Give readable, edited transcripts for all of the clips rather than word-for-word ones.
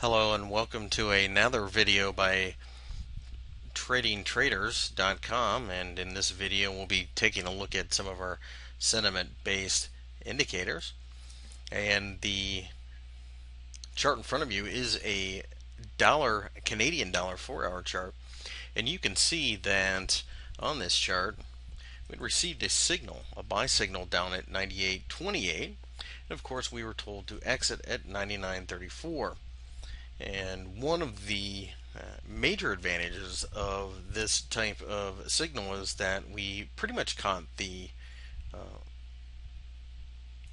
Hello and welcome to another video by tradingtraders.com, and in this video we'll be taking a look at some of our sentiment based indicators. And the chart in front of you is a Canadian dollar 4-hour chart, and you can see that on this chart we received a signal, a buy signal down at 98.28, and of course we were told to exit at 99.34. And one of the major advantages of this type of signal is that we pretty much caught the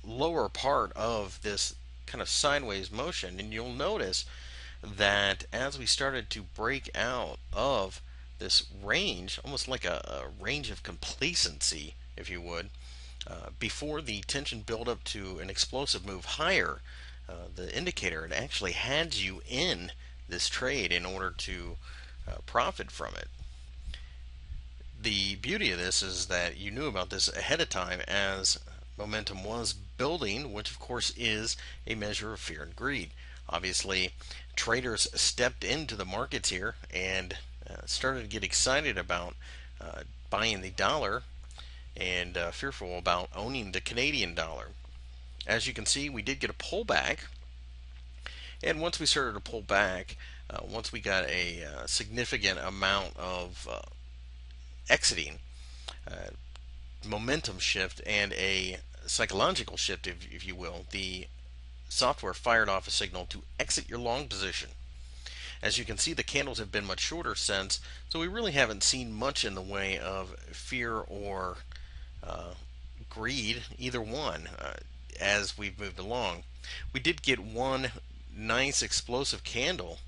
lower part of this kind of sideways motion. And you'll notice that as we started to break out of this range, almost like a range of complacency, if you would, before the tension built up to an explosive move higher, the indicator, it actually had you in this trade in order to profit from it. The beauty of this is that you knew about this ahead of time as momentum was building, which of course is a measure of fear and greed. Obviously, traders stepped into the markets here and started to get excited about buying the dollar and fearful about owning the Canadian dollar. As you can see, we did get a pullback, and once we started to pull back, once we got a significant amount of exiting, momentum shift, and a psychological shift, if you will, the software fired off a signal to exit your long position. As you can see, the candles have been much shorter since, so we really haven't seen much in the way of fear or greed, either one. As we've moved along, we did get one nice explosive candle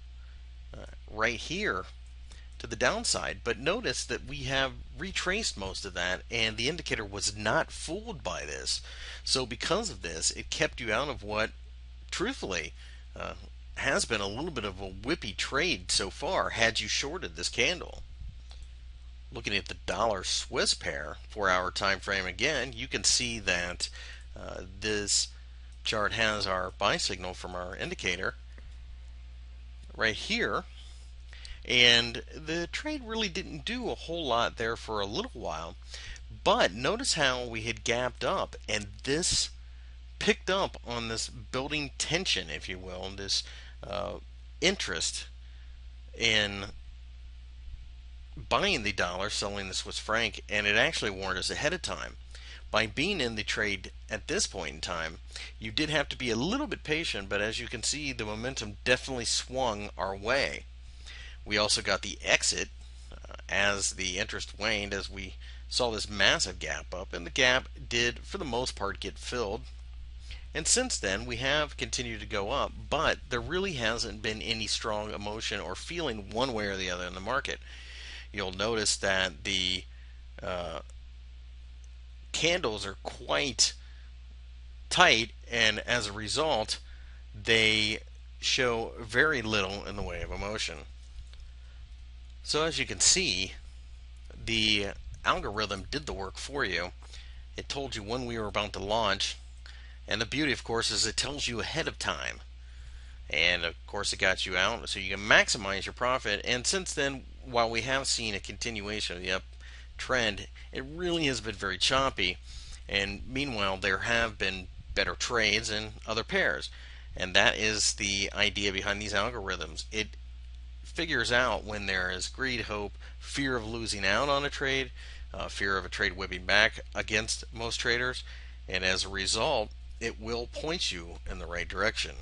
right here to the downside, but notice that we have retraced most of that, and the indicator was not fooled by this. So because of this, it kept you out of what truthfully has been a little bit of a whippy trade so far had you shorted this candle. Looking at the dollar Swiss pair 4-hour time frame again, you can see that this chart has our buy signal from our indicator right here, and the trade really didn't do a whole lot there for a little while, but notice how we had gapped up, and this picked up on this building tension, if you will, this interest in buying the dollar, selling the Swiss franc, and it actually warned us ahead of time. By being in the trade at this point in time, you did have to be a little bit patient, but as you can see, the momentum definitely swung our way. We also got the exit as the interest waned, as we saw this massive gap up, and the gap did for the most part get filled. And since then we have continued to go up, but there really hasn't been any strong emotion or feeling one way or the other in the market. You'll notice that the candles are quite tight, and as a result they show very little in the way of emotion. So as you can see, the algorithm did the work for you. It told you when we were about to launch, and the beauty of course is it tells you ahead of time, and of course it got you out so you can maximize your profit. And since then, while we have seen a continuation of the uptrend, it really has been very choppy, and meanwhile there have been better trades in other pairs, and that is the idea behind these algorithms. It figures out when there is greed, hope, fear of losing out on a trade, fear of a trade whipping back against most traders, and as a result it will point you in the right direction.